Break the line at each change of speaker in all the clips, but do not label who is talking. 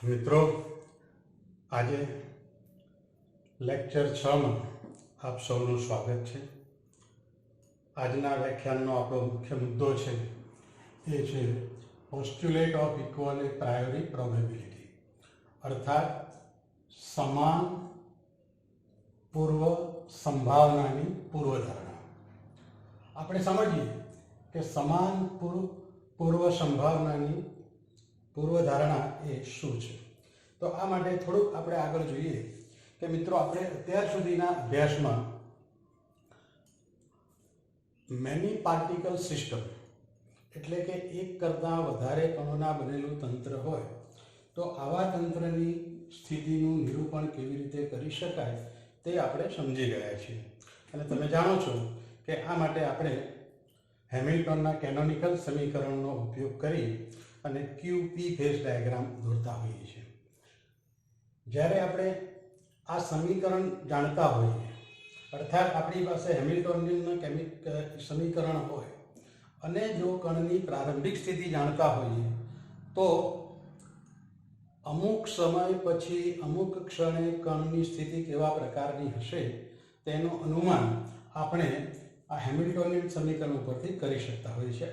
મિત્રો, આજે લેક્ચર 6 માં આપ સૌનું સ્વાગત છે. આજના વ્યાખ્યાનનો આપણો મુખ્ય મુદ્દો છે એ છે પોસ્ટ્યુલેટ ઓફ ઇક્વલ પ્રાયોરી પ્રોબેબિલિટી, અર્થાત સમાન પૂર્વ સંભાવનાની પૂર્વધારણા. આપણે સમજીએ કે સમાન પૂર્વ સંભાવનાની પૂર્વધારણા એ શું છે. તો આ માટે થોડુંક આપણે આગળ જોઈએ કે મિત્રો, આપણે અત્યાર સુધીના અભ્યાસમાં મેની પાર્ટિકલ સિસ્ટમ એટલે કે એક કરતાં વધારે કણોના બનેલું તંત્ર હોય તો આવા તંત્રની સ્થિતિનું નિરૂપણ કેવી રીતે કરી શકાય તે આપણે સમજી ગયા છીએ. અને તમે જાણો છો કે આ માટે આપણે હેમિલ્ટનના કેનોનિકલ સમીકરણનો ઉપયોગ કરી અને QP ફેઝ ડાયાગ્રામ દોરતા હોઈએ છીએ. જ્યારે આપણે આ સમીકરણ જાણતા હોઈએ, અર્થાત આપણી પાસે હેમિલ્ટોનિયનનું સમીકરણ હોય અને જો કણની પ્રારંભિક સ્થિતિ જાણતા હોઈએ તો અમુક સમય પછી અમુક ક્ષણે કણની સ્થિતિ કેવા પ્રકારની હશે તેનું અનુમાન આપણે આ હેમિલ્ટોનિયન સમીકરણ ઉપરથી કરી શકતા હોઈએ છીએ.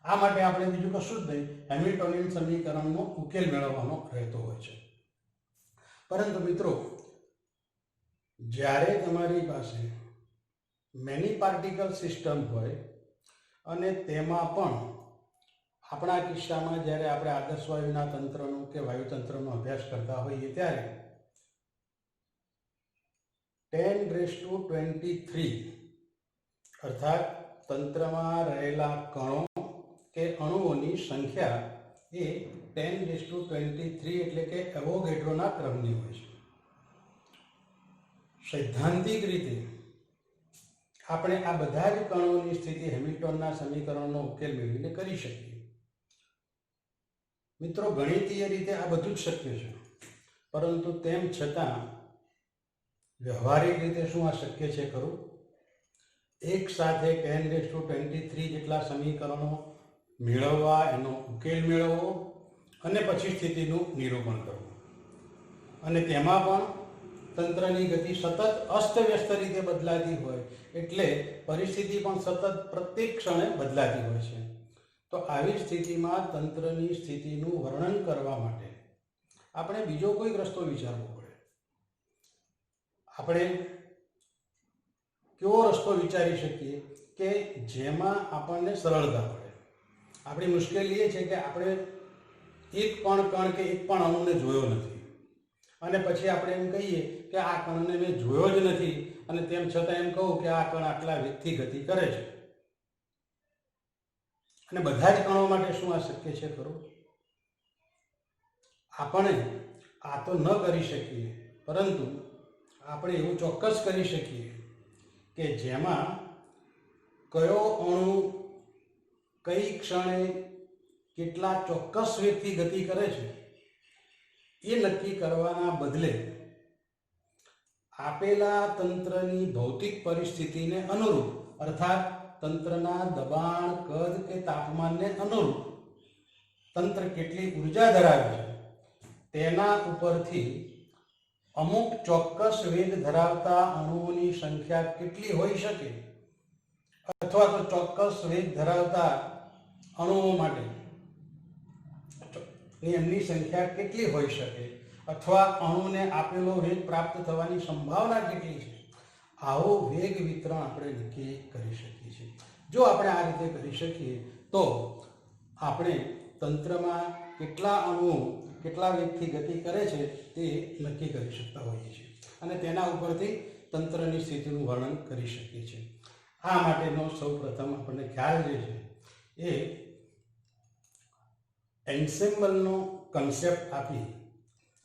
આ માટે આપણે બીજું કશું જ નહીં, હેમિલ્ટોનિયન સમીકરણનો ઉકેલ મેળવવાનો રહેતો હોય છે. પરંતુ મિત્રો, જ્યારે તમારી પાસે મેની પાર્ટિકલ સિસ્ટમ હોય અને તેમાં પણ આપણા કિસ્સામાં જ્યારે આપણે આદર્શ વાયુના તંત્રનો કે વાયુતંત્રનો અભ્યાસ કરતા હોઈએ ત્યારે 10⁻23 અર્થાત તંત્રમાં રહેલા કણો કે અણુઓની સંખ્યા એ 10⁻23 એટલે કે એવોગેડ્રોના ક્રમની હોય છે. સૈદ્ધાંતિક રીતે આપણે આ બધા જ કણોની સ્થિતિ હેમિલ્ટનના સમીકરણનો ઉકેલ મેળવીને કરી શકીએ. મિત્રો, ગણિતીય રીતે આ બધું જ શક્ય છે, પરંતુ તેમ છતાં વ્યવહારિક રીતે શું આ શક્ય છે ખરું? એક સાથે 10⁻23 જેટલા સમીકરણો મેળવવા, એનો ઉકેલ મેળવવો અને પછી સ્થિતિનું નિરૂપણ કરવું, અને તેમાં પણ તંત્રની ગતિ સતત અસ્તવ્યસ્ત રીતે બદલાતી હોય એટલે પરિસ્થિતિ પણ સતત પ્રત્યેક ક્ષણે બદલાતી હોય છે. તો આવી સ્થિતિમાં તંત્રની સ્થિતિનું વર્ણન કરવા માટે આપણે બીજો કોઈ રસ્તો વિચારવો પડે. આપણે કેવો રસ્તો વિચારી શકીએ કે જેમાં આપણને સરળતા પડે? આપણી મુશ્કેલી એ છે કે આપણે એક પણ કણ કે એક પણ અણુને જોયો નથી, અને પછી આપણે એમ કહીએ કે આ કણને મેં જોયો જ નથી, અને તેમ છતાં એમ કહું કે આ કણ આટલા વેગથી ગતિ કરે છે. અને બધા જ કણો માટે શું આ શક્ય છે ખરું? આપણે આ તો ન કરી શકીએ, પરંતુ આપણે એવું ચોક્કસ કરી શકીએ કે જેમાં કયો અણુ કઈ ક્ષણે કેટલા ચોક્કસ વેગથી ગતિ કરે છે એ નક્કી કરવાના બદલે આપેલા તંત્રની ભૌતિક પરિસ્થિતિને અનુરૂપ, અર્થાત તંત્રના દબાણ, કદ કે તાપમાનને અનુરૂપ તંત્ર કેટલી ઉર્જા ધરાવે છે તેના ઉપરથી અમુક ચોક્કસ વેગ ધરાવતા અણુઓની સંખ્યા કેટલી હોઈ શકે, અથવા તો ચોક્કસ વેગ ધરાવતા અણુઓ માટે એમની સંખ્યા કેટલી હોઈ શકે, અથવા અણુને આપેલો વેગ પ્રાપ્ત થવાની સંભાવના કેટલી છે, આવો વેગ વિતરણ આપણે નક્કી કરી શકીએ છીએ. જો આપણે આ રીતે કરી શકીએ તો આપણે તંત્રમાં કેટલા અણુઓ કેટલા વેગથી ગતિ કરે છે તે નક્કી કરી શકતા હોઈએ છીએ, અને તેના ઉપરથી તંત્રની સ્થિતિનું વર્ણન કરી શકીએ છીએ. આ માટેનો સૌ પ્રથમ આપણને ખ્યાલ જે છે એ એન્સેમ્બલનો કન્સેપ્ટ આપી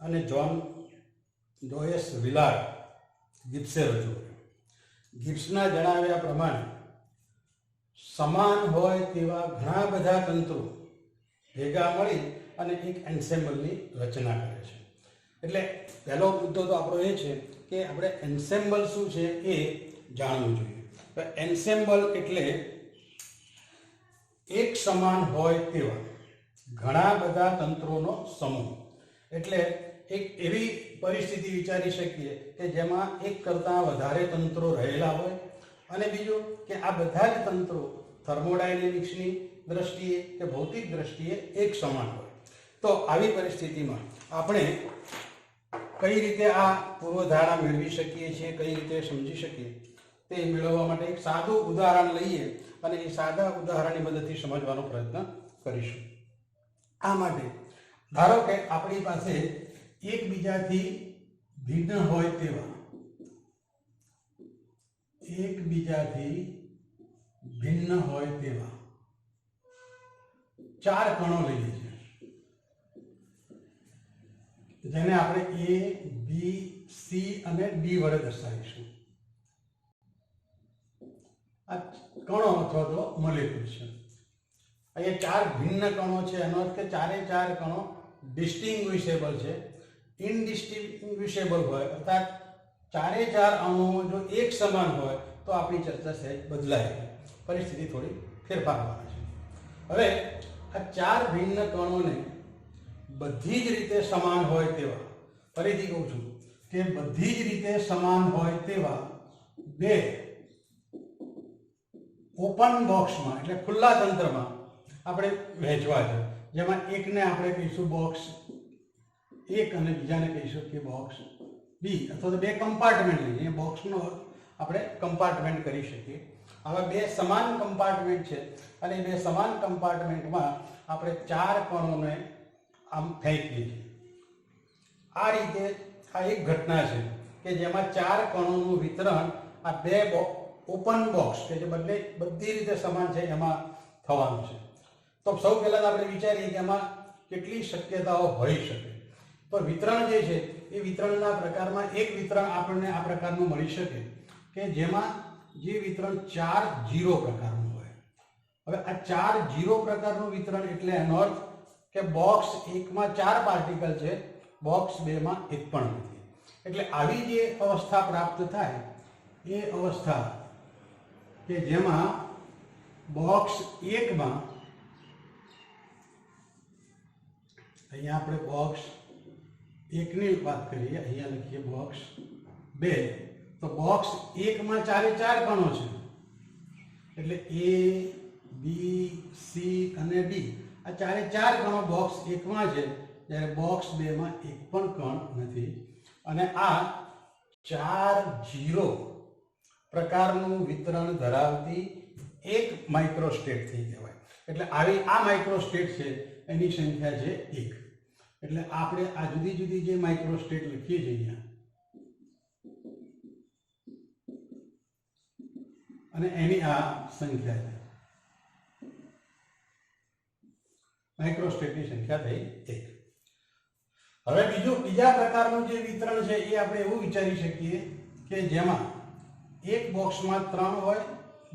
અને જોન જોયસ વિલાર્ડ ગિબ્સે રજૂ કર્યો. ગિબ્સના જણાવ્યા પ્રમાણે સમાન હોય તેવા ઘણા બધા તંત્રો ભેગા મળી અને એક એન્સેમ્બલની રચના કરે છે. એટલે પહેલો મુદ્દો તો આપણો એ છે કે આપણે એન્સેમ્બલ શું છે એ જાણવું જોઈએ. તો એન્સેમ્બલ એટલે એક સમાન હોય તેવા ઘણા બધા તંત્રોનો સમૂહ. એટલે એક એવી પરિસ્થિતિ વિચારી શકીએ કે જેમાં એક કરતાં વધારે તંત્રો રહેલા હોય અને બીજું કે આ બધા જ તંત્રો થર્મોડાયનેમિક્સની દ્રષ્ટિએ કે ભૌતિક દ્રષ્ટિએ એક સમાન હોય. તો આવી પરિસ્થિતિમાં આપણે કઈ રીતે આ પૂર્વધારણા મેળવી શકીએ છીએ, કઈ રીતે સમજી શકીએ તે મેળવવા માટે એક સાદું ઉદાહરણ લઈએ અને એ સાદા ઉદાહરણની મદદથી સમજવાનો પ્રયત્ન કરીશું. આ માટે ધારો કે આપણી પાસે એકબીજાથી ભિન્ન હોય તેવા ચાર કણો લઈએ છીએ, જેને આપણે A, B, C અને D વડે દર્શાવીશું. આ કણો અથવા તો મોલેક્યુલ છે. અહીંયા ચાર ભિન્ન કણો છે, એનો અર્થ કે ચારે ચાર કણો ડિસ્ટિંગ્વિશેબલ છે. ઇનડિસ્ટિંગ્વિશેબલ હોય અર્થાત ચારે ચાર અણુઓ જો એક સમાન હોય તો આપણી ચર્ચા સહેજ બદલાય, પરિસ્થિતિ થોડી ફેરફારવાની છે. હવે આ ચાર ભિન્ન કણોને બધી જ રીતે સમાન હોય તેવા, ફરીથી કહું છું કે બધી જ રીતે સમાન હોય તેવા બે ઓપન બોક્સમાં એટલે ખુલ્લા તંત્રમાં આપણે વહેંચવા છે, જેમાં એકને આપણે કહીશું બોક્સ 1 અને બીજાને કહીશું કે બોક્સ B, અથવા તો બે કમ્પાર્ટમેન્ટ લઈએ. બોક્સનો આપણે કમ્પાર્ટમેન્ટ કરી શકીએ. આવા બે સમાન કમ્પાર્ટમેન્ટ છે અને બે સમાન કમ્પાર્ટમેન્ટમાં આપણે ચાર કણોને આમ ફેંકીએ છીએ. આ રીતે આ એક ઘટના છે કે જેમાં ચાર કણોનું વિતરણ આ બે ઓપન બોક્સ કે જે બધી રીતે સમાન છે એમાં થવાનું છે. તો સૌ પહેલાં આપણે વિચારીએ કે એમાં કેટલી શક્યતાઓ હોઈ શકે. તો વિતરણ જે છે એ વિતરણના પ્રકારમાં એક વિતરણ આપણને આ પ્રકારનું મળી શકે કે જેમાં જે વિતરણ 4-0 પ્રકારનું હોય. હવે આ 4-0 પ્રકારનું વિતરણ એટલે એનો અર્થ કે બોક્સ 1માં 4 પાર્ટિકલ છે, બોક્સ 2માં એક પણ નથી. એટલે આવી જે અવસ્થા પ્રાપ્ત થાય એ અવસ્થા કે જેમાં બોક્સ 1માં, અહીંયા આપણે બોક્સ 1ની વાત કરીએ, અહીંયા લખીએ બોક્સ 2, તો બોક્સ 1માં ચારે ચાર કણો છે એટલે A, B, C અને D આ ચારે ચાર કણો બોક્સ 1માં છે, જ્યારે બોક્સ 2માં એક પણ કણ નથી. અને આ 4-0 પ્રકારનું વિતરણ ધરાવતી એક માઇક્રોસ્ટેટ થઈ કહેવાય. એટલે આવી આ માઇક્રોસ્ટેટ છે એની સંખ્યા છે 1. એટલે આપણે આ જુદી જુદી જે માઇક્રોસ્ટેટ લખીએ છીએ અહીંયા અને એની આ સંખ્યા છે, માઇક્રોસ્ટેટની સંખ્યા થઈ 1. હવે બીજા પ્રકારનું જે વિતરણ છે એ આપણે એવું વિચારી શકીએ કે જેમાં એક બોક્સમાં 3 હોય,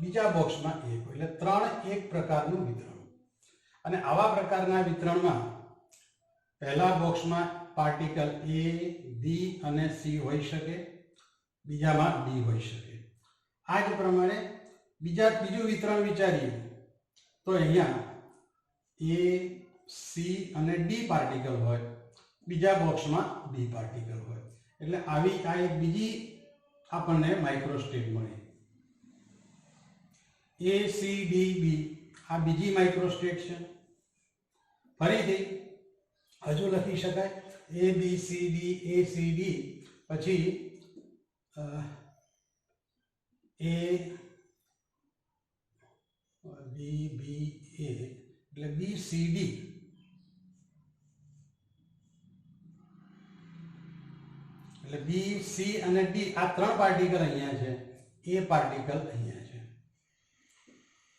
બીજા બોક્સમાં 1 હોય, એટલે 3 એક પ્રકારનું વિતરણ. અને આવા પ્રકારના વિતરણમાં પહેલા બોક્સમાં પાર્ટિકલ A, B અને C હોઈ શકે, બીજામાં D હોઈ શકે. આ જ પ્રમાણે બીજું વિતરણ વિચારીએ તો અહીંયા A, C અને D પાર્ટિકલ હોય, બીજા બોક્સમાં B પાર્ટિકલ હોય. એટલે આવી આ એક બીજી આપણને માઇક્રોસ્ટેટ મળી. A, C, D, B આ બીજી માઇક્રોસ્ટેટ છે. ફરીથી હજુ લખી શકાય A, B, C, D, A, C, D, પછી A, B, B, A એટલે B, C, D. એટલે B, C અને D આ 3 પાર્ટિકલ અહીંયા છે, A પાર્ટિકલ અહીંયા છે.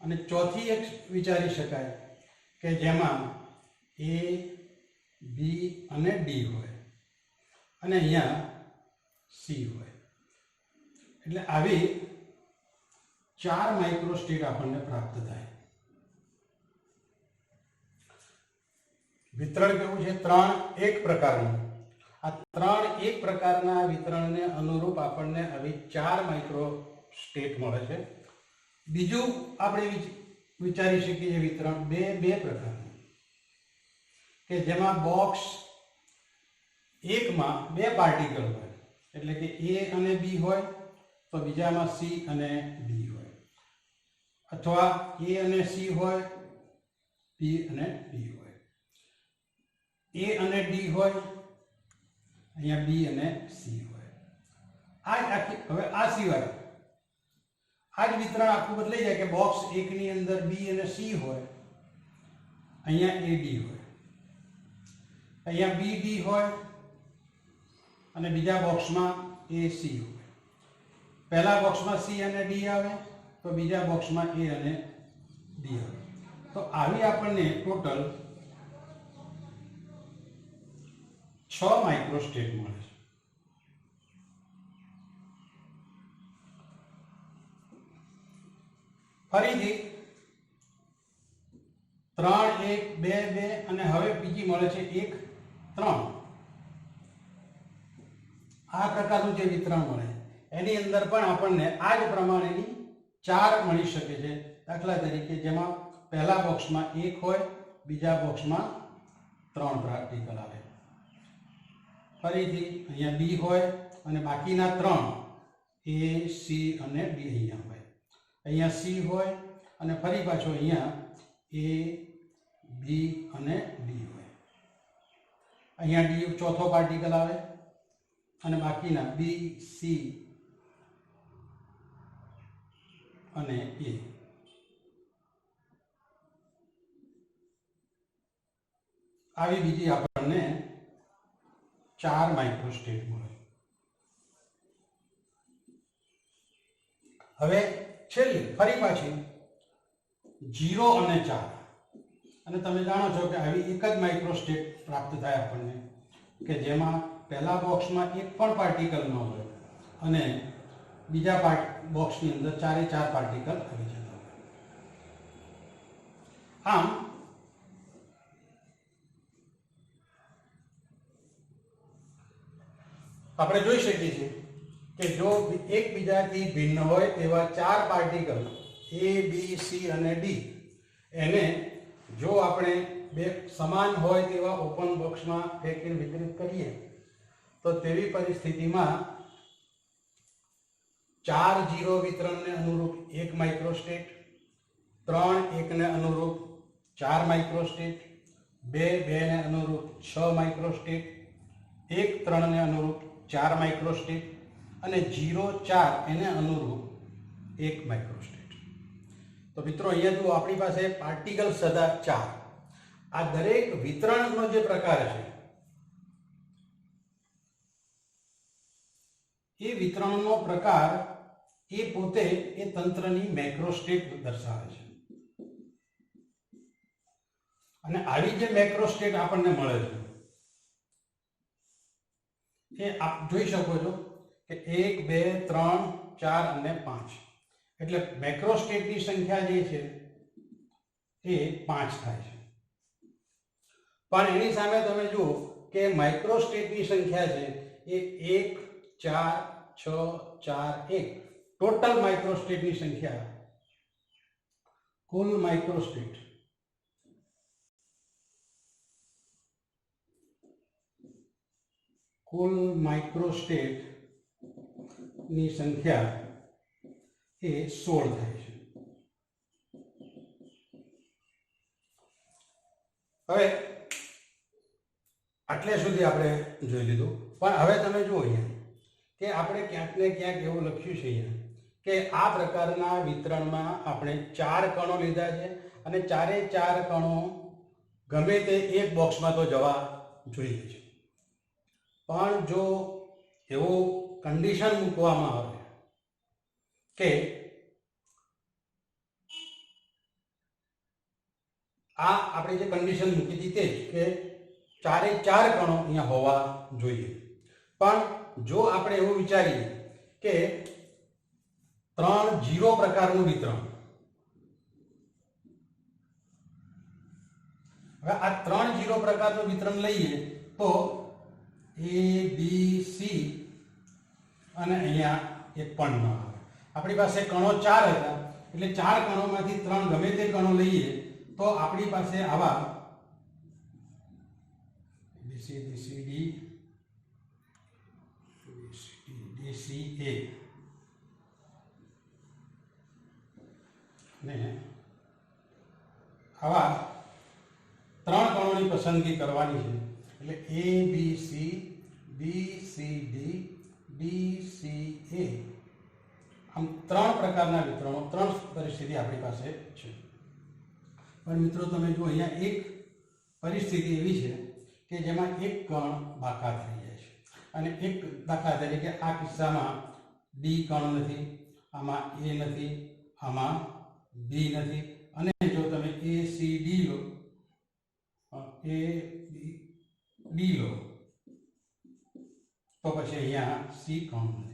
અને ચોથી એક વિચારી શકાય કે જેમાં A, B અને D હોય અને અહીંયા C હોય. એટલે આવી 4 માઇક્રોસ્ટેટ આપણને પ્રાપ્ત થાય. વિતરણ કેવું છે? 3 એક પ્રકારનું. આ 3 એક પ્રકારના વિતરણને અનુરૂપ આપણને આવી 4 માઇક્રોસ્ટેટ મળે છે. બીજું આપણે વિચારી શકીએ વિતરણ બે પ્રકારનું કે જેમાં બોક્સ એકમાં બે પાર્ટિકલ હોય એટલે કે એ અને બી હોય તો બીજામાં સી અને ડી હોય, અથવા એ અને સી હોય, બી અને ડી હોય, એ અને ડી હોય, અહીંયા બી અને સી હોય. આ આખી હવે આ સિવાય આ જ વિતરણ આખું બદલાઈ જાય કે બોક્સ એકની અંદર બી અને સી હોય, અહીંયા એ ડી હોય, અહીંયા બી ડી હોય અને બીજા બોક્સમાં એ સી હોય. પહેલા બોક્સમાં સી અને ડી આવે તો બીજા બોક્સમાં એ અને ડી આવે. તો આવી આપણને ટોટલ 6 માઇક્રોસ્ટેટ મળે છે. ફરીથી 3 1 2 2 અને હવે બીજી મળે છે 1 3. આ પ્રકારનું જે વિતરણ મળે એની અંદર પણ આપણને આ જ પ્રમાણેની 4 મળી શકે છે. દાખલા તરીકે જેમાં પહેલા બોક્સમાં 1 હોય, બીજા બોક્સમાં 3 પાર્ટિકલ આવે. ફરીથી અહીંયા બી હોય અને બાકીના 3 એ સી અને ડી અહીંયા હોય, અહીંયા સી હોય અને ફરી પાછો અહીંયા એ બી અને ડી હોય, અહીંયા ડી ચોથો પાર્ટિકલ આવે અને બાકીના બી સી અને એ. આવી બીજી આપણને 4 માઇક્રોસ્ટેટ મળે. હવે છેલ્લી ફરી પાછી 0 અને 4, અને તમે જાણો છો કે આવી એક જ માઇક્રોસ્ટેટ પ્રાપ્ત થાય આપણને કે જેમાં પહેલા બોક્સમાં એક પણ પાર્ટિકલ ન હોય અને બીજા બોક્સની અંદર 4 પાર્ટિકલ આવી જતા હોય. આમ આપણે જોઈ શકીએ છીએ કે જો એકબીજાથી ભિન્ન હોય તેવા 4 પાર્ટિકલ એ બી સી અને ડી એને જો આપણે બે સમાન હોય તેવા ઓપન બોક્સમાં ફેંકીને વિતરિત કરીએ તો તેવી પરિસ્થિતિમાં 4 0 વિતરણને અનુરૂપ 1 માઇક્રોસ્ટેટ, 3 1 ને અનુરૂપ 4 માઇક્રોસ્ટેટ, 2 2 ને અનુરૂપ 6 માઇક્રોસ્ટેટ, 1 3 ને અનુરૂપ 4 માઇક્રોસ્ટેટ અને 0 4 એને અનુરૂપ 1 માઇક્રોસ્ટેટ. તો મિત્રો અહીંયા જો આપણી પાસે પાર્ટિકલ સદા 4. આ દરેક વિતરણનો જે પ્રકાર છે એ વિતરણનો પ્રકાર એ પોતે એ તંત્રની મેક્રોસ્ટેટ દર્શાવે છે. અને આવી જે મેક્રોસ્ટેટ આપણને મળે છે એ આપ જોઈ શકો છો કે 1 2 3 4 અને 5 એટલે મેક્રોસ્ટેટની સંખ્યા જે છે એ 5 થાય છે. પણ એની સામે તમે જુઓ કે માઇક્રોસ્ટેટની સંખ્યા છે એ 1 4 6 4 1 ટોટલ માઇક્રોસ્ટેટની સંખ્યા કુલ માઇક્રોસ્ટેટ ની સંખ્યા એ 16 થાય છે. હવે આટલે સુધી આપણે જોઈ લીધું, પણ હવે તમે જુઓ અહીંયા કે આપણે ક્યાંક ને ક્યાંક એવું લખ્યું છે અહીંયા કે આ પ્રકારના વિતરણમાં આપણે 4 કણો લીધા છે અને 4 કણો ગમે તે એક બોક્સમાં તો જવા જોઈએ છે. પણ જો એવો કન્ડિશન મૂકવામાં આવે કે આ આપણે જે કન્ડિશન મૂકી હતી તે કે 4 કણો અહીંયા હોવા જોઈએ, પણ જો આપણે એવું વિચારીએ કે 3 0 પ્રકારનું વિતરણ, હવે આ 3 0 પ્રકારનું વિતરણ લઈએ તો એ બી સી અને અહીંયા એક પણ ન આવે. આપણી પાસે કણો 4 હતા એટલે 4 કણોમાંથી 3 ગમે તે કણો લઈએ તો આપણી પાસે આવા BCD આવા 3 કણોની પસંદગી કરવાની છે. એટલે A B C B C D D C A આમ 3 પ્રકારના વિતરણો, 3 પરિસ્થિતિ આપણી પાસે છે. પણ મિત્રો તમે જો અહીંયા એક પરિસ્થિતિ એવી છે કે જેમાં એક કણ બાકાત થઈ જાય છે અને એક દાખલા તરીકે આ કિસ્સામાં D કણ નથી, આમાં A નથી, આમાં B નથી અને જો તમે A C D law, A B D લો તો પછી અહીંયા C કણ નથી.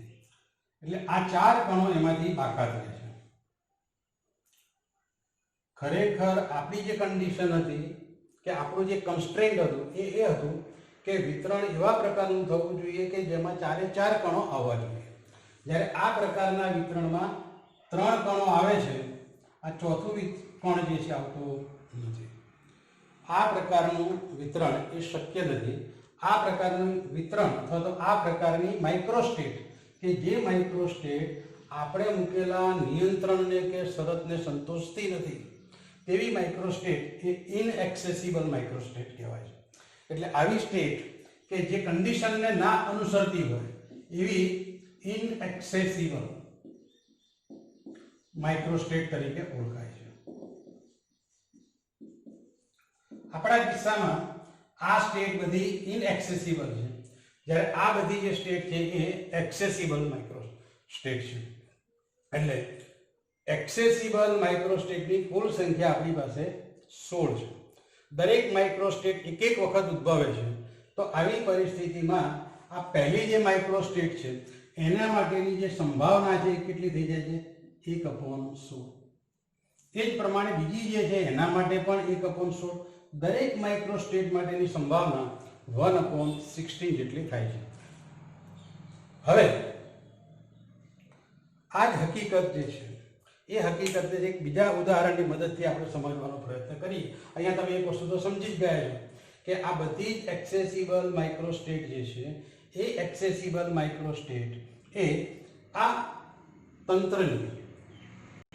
એટલે આ 4 કણો એમાંથી બાકાત રહે છે. ખરેખર આપણી જે કન્ડિશન હતી કે આપણું જે કન્સ્ટ્રેન્ટ હતું એ હતું કે વિતરણ એવા પ્રકારનું થવું જોઈએ કે જેમાં 4 કણો આવવા જોઈએ. જ્યારે આ પ્રકારના વિતરણમાં 3 કણો આવે છે, આ ચોથું કણ જે છે આવતું નથી. આ પ્રકારનું વિતરણ એ શક્ય નથી. આ પ્રકારનું વિતરણ અથવા તો આ પ્રકારની માઇક્રોસ્ટેટ કે જે માઇક્રોસ્ટેટ આપણે મૂકેલા નિયંત્રણને કે શરતને સંતોષતી નથી તેવી માઇક્રોસ્ટેટ એ ઇનએક્સેસિબલ માઇક્રોસ્ટેટ કહેવાય છે. એટલે આવી સ્ટેટ કે જે કન્ડિશનને ના અનુસરતી હોય એવી ઇનએક્સેસિબલ માઇક્રોસ્ટેટ તરીકે ઓળખાય છે. આપણા કિસ્સામાં આ સ્ટેટ બધી ઇનએક્સેસિબલ છે, જ્યારે આ બધી જે સ્ટેટ છે એ એક્સેસિબલ માઇક્રોસ્ટેટ છે. એટલે એક્સેસિબલ માઇક્રોસ્ટેટની કુલ સંખ્યા આપણી પાસે 16 છે. દરેક માઇક્રોસ્ટેટ એક વખત ઉદ્ભવે છે. તો આવી પરિસ્થિતિમાં આ પહેલી જે માઇક્રોસ્ટેટ છે એના માટેની જે સંભાવના છે એ કેટલી થઈ જાય છે? 1/16. એ જ પ્રમાણે બીજી જે છે એના માટે પણ 1/16. દરેક માઇક્રોસ્ટેટ માટેની સંભાવના 1/16 જેટલી થાય છે. હવે આ જ હકીકત જે છે એ હકીકતને એક બીજા ઉદાહરણની મદદથી આપણે સમજવાનો પ્રયત્ન કરીએ. અહીંયા તમે એક વસ્તુ તો સમજી જ ગયા છો કે આ બધી જ એક્સેસિબલ માઇક્રોસ્ટેટ જે છે એ એક્સેસિબલ માઇક્રોસ્ટેટ એ આ તંત્રની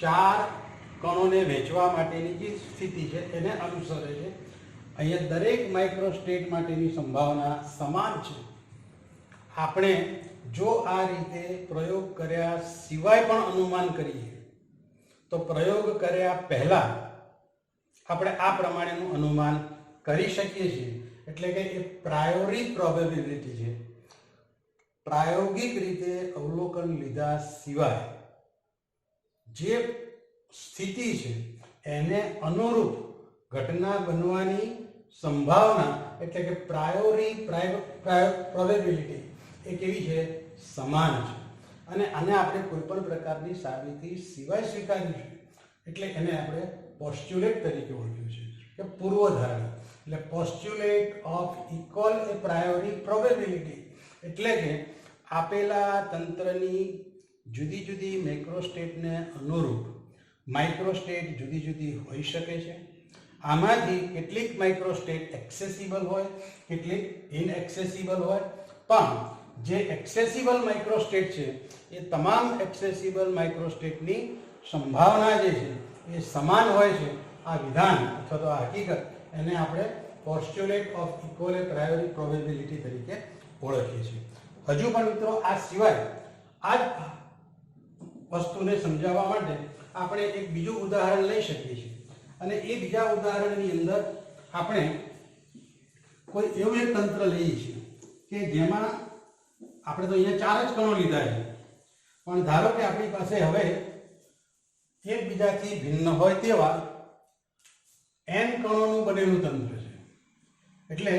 4 કણોને વહેંચવા માટેની જે સ્થિતિ છે એને અનુસરે છે. અહીંયા દરેક માઇક્રોસ્ટેટ માટેની સંભાવના સમાન છે. આપણે જો આ રીતે પ્રયોગ કર્યા સિવાય પણ અનુમાન કરીએ તો પ્રયોગ કર્યા પહેલા આપણે આ પ્રમાણેનું અનુમાન કરી શકીએ છીએ. એટલે કે એ પ્રાયોરી પ્રોબેબિલિટી છે. પ્રાયોગિક રીતે અવલોકન લીધા સિવાય જે સ્થિતિ છે એને અનુરૂપ ઘટના બનવાની સંભાવના એટલે કે પ્રાયોરી પ્રોબેબિલિટી એ કેવી છે? સમાન છે. અને આને આપણે કોઈ પણ પ્રકારની સાબિતી સિવાય સ્વીકારીશું. એટલે એને આપણે પોસ્ચ્યુલેટ તરીકે ઓળખ્યું છે કે પૂર્વધારણા. એટલે postulate of equal A પ્રાયોરી probability એટલે કે આપેલા તંત્રની જુદી જુદી માઇક્રોસ્ટેટને અનુરૂપ માઇક્રોસ્ટેટ જુદી જુદી હોઈ શકે છે. આમાંથી કેટલીક માઇક્રોસ્ટેટ એક્સેસિબલ હોય, કેટલીક ઇનએક્સેસિબલ હોય. પણ જે એક્સેસિબલ માઇક્રોસ્ટેટ છે એ તમામ એક્સેસિબલ માઇક્રોસ્ટેટની સંભાવના જે છે એ સમાન હોય છે. આ વિધાન અથવા તો આ હકીકત એને આપણે પોસ્ચ્યુલેટ ઓફ ઇક્વલ પ્રાયોરી પ્રોબેબિલિટી તરીકે ઓળખીએ છીએ. હજુ પણ મિત્રો આ સિવાય આ જ વસ્તુને સમજાવવા માટે આપણે એક બીજું ઉદાહરણ લઈ શકીએ છીએ. અને એ બીજા ઉદાહરણની અંદર આપણે કોઈ એવું એક તંત્ર લઈએ છીએ કે જેમાં આપણે તો અહીંયા 4 જ કણો લીધા છે, પણ ધારો કે આપણી પાસે હવે એકબીજાથી ભિન્ન હોય તેવા n કણોનું બનેલું તંત્ર છે. એટલે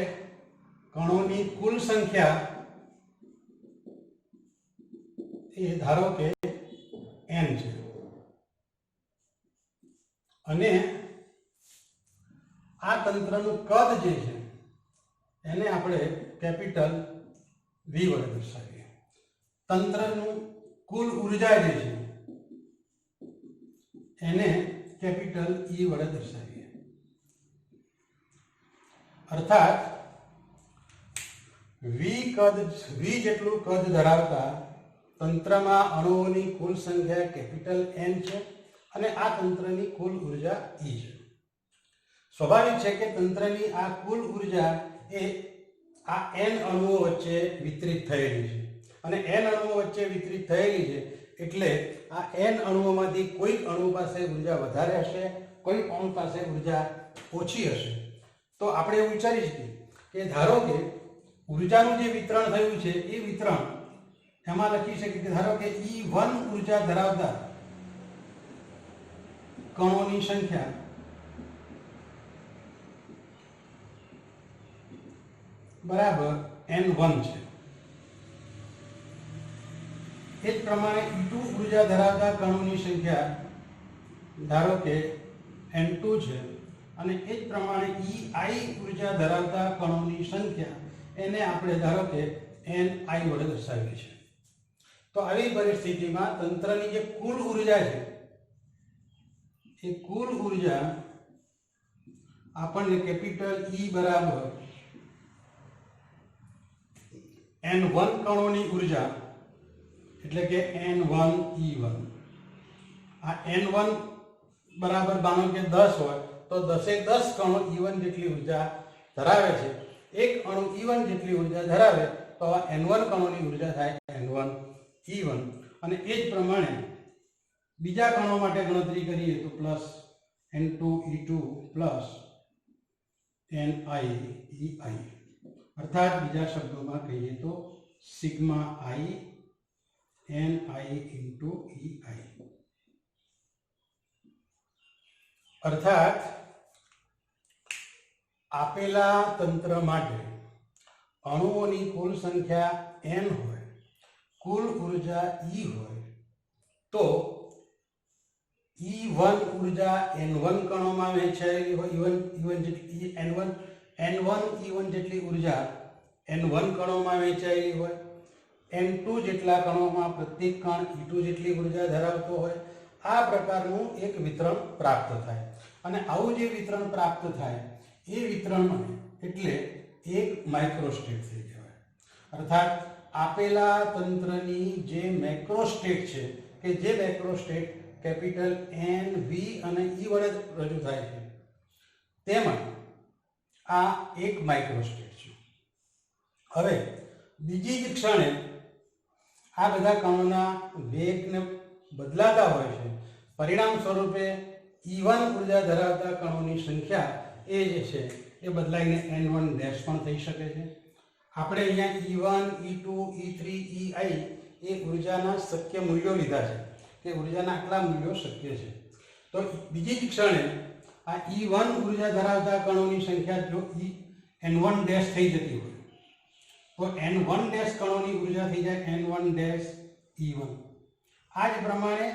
કણોની કુલ સંખ્યા એ ધારો કે n છે અને આ તંત્રનું કદ જે છે એને આપણે કેપિટલ V વડે દર્શાવીએ. તંત્રનું કુલ ઉર્જા જે છે એને કેપિટલ E વડે દર્શાવીએ. અર્થાત V જેટલું કદ ધરાવતા તંત્રમાં અણુઓની કુલ સંખ્યા કેપિટલ N છે અને આ તંત્રની કુલ ઉર્જા E છે. સ્વાભાવિક છે કે તંત્રની આ કુલ ઉર્જા એ આ n અણુઓ વચ્ચે વિતરિત થયેલી છે અને n અણુઓ વચ્ચે વિતરિત થયેલી છે એટલે આ n અણુઓમાંથી કોઈક અણુ પાસે ઉર્જા વધારે હશે, કોઈક અણુ પાસે ઉર્જા ઓછી હશે. તો આપણે એવું વિચારી શકીએ કે ધારો કે ઉર્જાનું જે વિતરણ થયું છે એ વિતરણ એમાં લખી શકીએ કે ધારો કે E1 ઉર્જા ધરાવતા કણોની સંખ્યા બરાબર n1 છે. એ જ પ્રમાણે E2 ઉર્જા ધરાવતા કણોની સંખ્યા ધારો કે n2 છે અને એ જ પ્રમાણે EI ઉર્જા ધરાવતા કણોની સંખ્યા એને આપણે ધારો કે ni વડે દર્શાવીએ છીએ. તો આવી પરિસ્થિતિમાં તંત્રની જે કુલ ઉર્જા છે એ કુલ ઉર્જા આપણને કેપિટલ E બરાબર n1 કણોની ઉર્જા એટલે કે n1 આ n1 બરાબર માનો કે 10 હોય તો 10 કણો E1 જેટલી ઉર્જા ધરાવે છે. એક અણુ E1 જેટલી ઉર્જા ધરાવે તો આ n1 કણોની ઉર્જા થાય n1 E1 અને એ જ પ્રમાણે બીજા કણો માટે ગણતરી કરીએ તો plus n2 E2 plus ni EI અર્થાત બીજા શબ્દોમાં કહીએ તો sigma i ni into EI. અર્થાત આપેલા તંત્ર માટે અણુઓની કુલ સંખ્યા n હોય, કુલ ઉર્જા E હોય તો E1 ઉર્જા n1 કણોમાં વહેંચાયેલી હોય, n1 E1 જેટલી ઉર્જા n1 કણોમાં વહેંચાયેલી હોય, n2 જેટલા કણોમાં પ્રત્યેક કણ E2 જેટલી ઉર્જા ધરાવતો હોય. આ પ્રકારનું એક વિતરણ પ્રાપ્ત થાય અને આવું જે વિતરણ પ્રાપ્ત થાય એ વિતરણમાં એટલે એક માઇક્રોસ્ટેટ થઈ કહેવાય. અર્થાત આપેલા તંત્રની જે મેક્રોસ્ટેટ છે કે જે મેક્રોસ્ટેટ કેપિટલ N, V અને E વડે રજૂ થાય છે તેમાં આ એક માઇક્રોસ્ટેટ છે. હવે બીજી જ ક્ષણે આ બધા કણોના વેગને બદલાતા હોય છે. પરિણામ સ્વરૂપે E1 ઉર્જા ધરાવતા કણોની સંખ્યા એ જે છે એ બદલાઈને n1 ડેશ પણ થઈ શકે છે. આપણે અહીંયા E1, E2, E3, EI એ ઉર્જાના શક્ય મૂલ્યો લીધા છે કે ઉર્જાના આટલા મૂલ્યો શક્ય છે. તો બીજી જ ક્ષણે આ E1 ઉર્જા ધરાવતા કણોની સંખ્યા જો n1 ડેશ થઈ જતી હોય તો n1 ડેશ કણોની ઉર્જા થઈ જાય n1 ડેશ E1. આ જ પ્રમાણે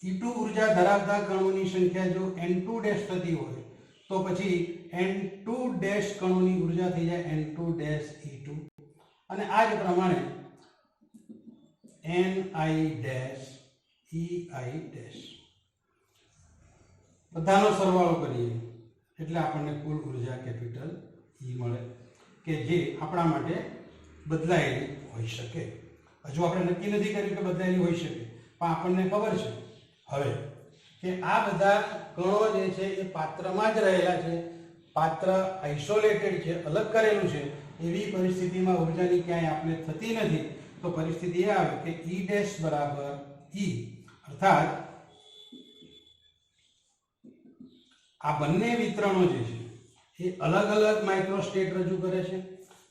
E2 ઉર્જા ધરાવતા કણોની સંખ્યા જો n2 ડેશ થતી હોય તો પછી n2 ડેશ કણોની ઉર્જા થઈ જાય n2 ડેશ E2 અને આ જ પ્રમાણે ni ડેશ EI ડેશ બધાનો સરવાળો કરીએ એટલે આપણને કુલ ઉર્જા કેપિટલ E મળે કે જે આપણા માટે બદલાયેલી હોઈ શકે. હજુ આપણે નક્કી નથી કર્યું કે બદલાયેલી હોઈ શકે પણ આપણને ખબર છે હવે કે આ બધા કણો જે છે એ પાત્રમાં જ રહેલા છે, પાત્ર આઇસોલેટેડ છે, અલગ કરેલું છે. એવી પરિસ્થિતિમાં ઉર્જાની ક્યાંય આપણે થતી નથી. તો પરિસ્થિતિ એ આવે કે E ડેશ બરાબર E અર્થાત આ બંને વિતરણો જે છે એ અલગ અલગ માઇક્રોસ્ટેટ રજૂ કરે છે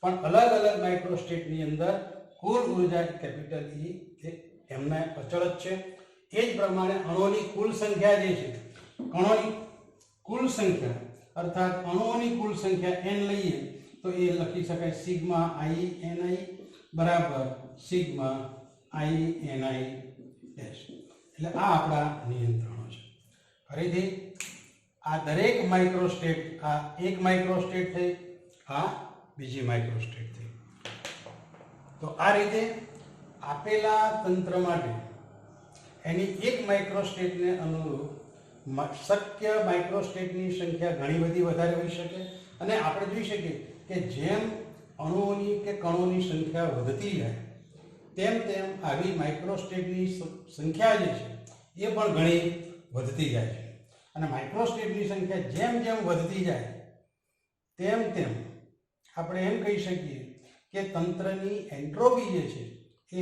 પણ અલગ અલગ માઇક્રોસ્ટેટની અંદર કુલ ઉર્જા કેપિટલ E એ એમના અચળ જ છે. એ જ પ્રમાણે અણુઓની કુલ સંખ્યા જે છે, કણોની કુલ સંખ્યા અર્થાત અણુઓની કુલ સંખ્યા n લઈએ તો એ લખી શકાય સિગ્મા i ni બરાબર સિગ્મા i ni ડેશ. એટલે આ આપણા નિયંત્રણો છે. ફરીથી આ દરેક માઇક્રોસ્ટેટ, આ એક માઇક્રોસ્ટેટ થઈ, આ બીજી માઇક્રોસ્ટેટ થઈ. તો આ રીતે આપેલા તંત્ર માટે એની એક માઇક્રોસ્ટેટને અનુરૂપ શક્ય માઇક્રોસ્ટેટની સંખ્યા ઘણી બધી વધારે હોઈ શકે અને આપણે જોઈ શકીએ કે જેમ અણુઓની કે કણોની સંખ્યા વધતી જાય તેમ તેમ આવી માઇક્રોસ્ટેટની સંખ્યા જે છે એ પણ ઘણી વધતી જાય છે અને માઇક્રોસ્ટેટની સંખ્યા જેમ જેમ વધતી જાય તેમ તેમ આપણે એમ કહી શકીએ કે તંત્રની એન્ટ્રોપી જે છે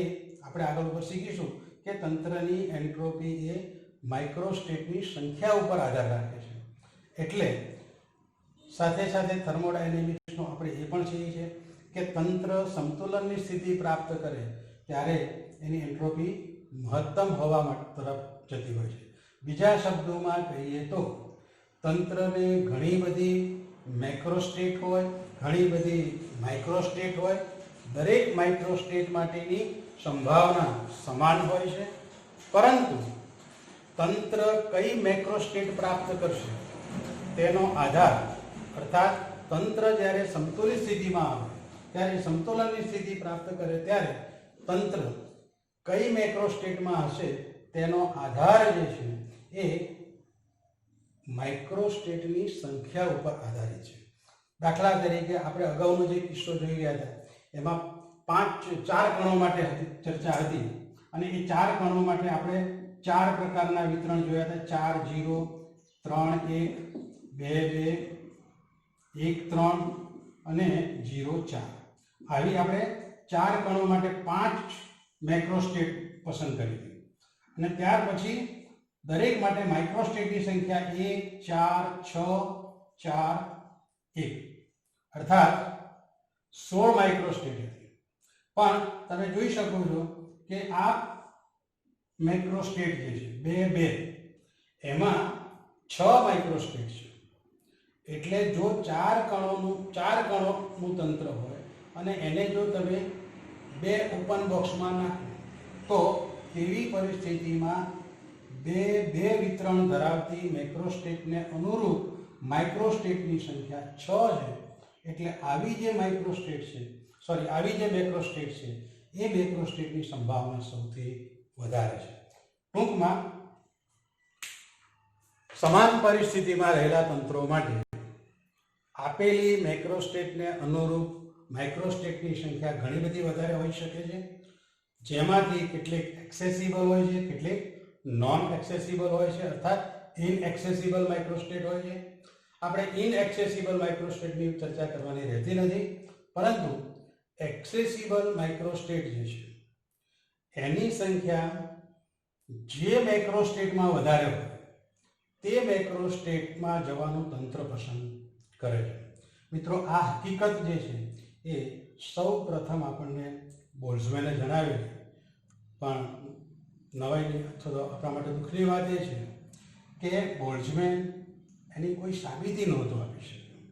એ આપણે આગળ ઉપર શીખીશું કે તંત્રની એન્ટ્રોપી એ માઇક્રોસ્ટેટની સંખ્યા ઉપર આધાર રાખે છે. એટલે સાથે સાથે થર્મોડાયનેમિક્સનો આપણે એ પણ શીખીએ કે તંત્ર સંતુલનની સ્થિતિ પ્રાપ્ત કરે ત્યારે એની એન્ટ્રોપી મહત્તમ હોવા તરફ જતી હોય છે. બીજા શબ્દોમાં કહીએ તો તંત્રને ઘણી બધી મેક્રોસ્ટેટ હોય, ઘણી બધી માઇક્રોસ્ટેટ હોય. દરેક માઇક્રોસ્ટેટ માટેની સંભાવના સમાન હોય છે, પરંતુ તંત્ર કઈ મેક્રોસ્ટેટ પ્રાપ્ત કરશે તેનો આધાર, અર્થાત તંત્ર જ્યારે સંતુલિત સ્થિતિમાં આવે ત્યારે સંતુલનની સ્થિતિ પ્રાપ્ત કરે ત્યારે તંત્ર કઈ મેક્રોસ્ટેટમાં હશે તેનો આધાર જે છે એ માઇક્રોસ્ટેટની સંખ્યા ઉપર આધારિત છે. દાખલા તરીકે આપણે અગાઉનો જે કિસ્સો જોઈ ગયા હતા એમાં 4 કણો માટે ચર્ચા હતી અને એ 4 કણો માટે આપણે 4 પ્રકારના વિતરણ જોયા હતા. 4 0 3 1 2 2 1 3 અને 0 4. આવી આપણે 4 કણો માટે 5 મેક્રોસ્ટેટ પસંદ કરી હતી અને ત્યાર પછી દરેક માટે માઇક્રોસ્ટેટની સંખ્યા 1 4 6 4 1 અર્થાત 16 માઇક્રોસ્ટેટ હતી. પણ તમે જોઈ શકો છો કે આ મેક્રોસ્ટેટ જે છે 2 2 એમાં 6 માઇક્રોસ્ટેટ છે. એટલે જો 4 કણોનું તંત્ર હોય અને એને જો તમે 2 ઓપન બોક્સમાં નાખો તો તેવી પરિસ્થિતિમાં 2 વિતરણ ધરાવતી મેક્રોસ્ટેટને અનુરૂપ માઇક્રોસ્ટેટની સંખ્યા 6 છે. એટલે આવી જે મેક્રોસ્ટેટ છે એ મેક્રોસ્ટેટની સંભાવના સૌથી વધારે છે. ટૂંકમાં સમાન પરિસ્થિતિમાં રહેલા તંત્રો માટે આપેલી મેક્રોસ્ટેટને અનુરૂપ માઇક્રોસ્ટેટની સંખ્યા ઘણી બધી વધારે હોઈ શકે છે, જેમાંથી કેટલીક એક્સેસિબલ હોય છે, કેટલીક નોન એક્સેસિબલ હોય છે, અર્થાત ઇનએક્સેસિબલ માઇક્રોસ્ટેટ હોય છે. આપણે ઇનએક્સેસિબલ માઇક્રોસ્ટેટની ચર્ચા કરવાની રહેતી નથી, પરંતુ એક્સેસિબલ માઇક્રોસ્ટેટ જે છે એની સંખ્યા જે મેક્રોસ્ટેટમાં વધારે હોય તે મેક્રોસ્ટેટમાં જવાનું તંત્ર પસંદ કરે છે. મિત્રો, આ હકીકત જે છે એ સૌ પ્રથમ આપણને બોલ્ટ્ઝમેને જણાવી, પણ નવાઈની અથવા આપણા માટે દુઃખની વાત એ છે કે બોલ્ટ્ઝમેન એની કોઈ સાબિતી નહોતો આપી શક્યો.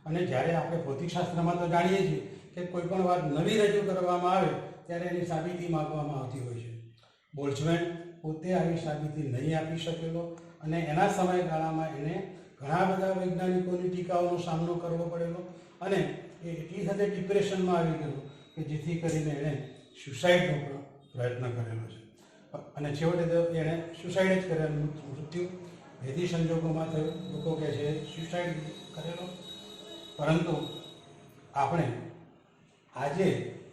અને જ્યારે આપણે ભૌતિકશાસ્ત્રમાં તો જાણીએ છીએ કે કોઈ પણ વાત નવી રજૂ કરવામાં આવે ત્યારે એની સાબિતી માંગવામાં આવતી હોય છે. બોલ્ટ્ઝમેન પોતે આવી સાબિતી નહીં આપી શકેલો અને એના સમયગાળામાં એને ઘણા બધા વૈજ્ઞાનિકોની ટીકાઓનો સામનો કરવો પડેલો અને એ એટલી હદે ડિપ્રેશનમાં આવી ગયો કે જેથી કરીને એણે સ્યુસાઇડનો પ્રયત્ન કરેલો છે અને છેવટે એણે સુસાઇડ જ કરેલું, મૃત્યુ ભેદી સંજોગોમાં થયું. લોકો કહે છે સ્યુસાઇડ કરેલો. પરંતુ આપણે આજે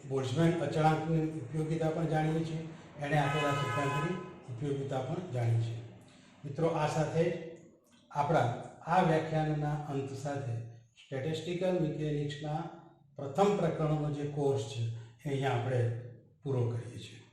બોલ્ટ્ઝમેન અચળાંકની ઉપયોગિતા પણ જાણીએ છીએ, એણે આપેલા સિદ્ધાંતની ઉપયોગિતા પણ જાણીએ છીએ. મિત્રો, આ સાથે આપણા આ વ્યાખ્યાનના અંત સાથે સ્ટેટિસ્ટિકલ મિકેનિક્સના પ્રથમ પ્રકરણનો જે કોર્સ છે એ અહીંયા આપણે પૂરો કરીએ છીએ.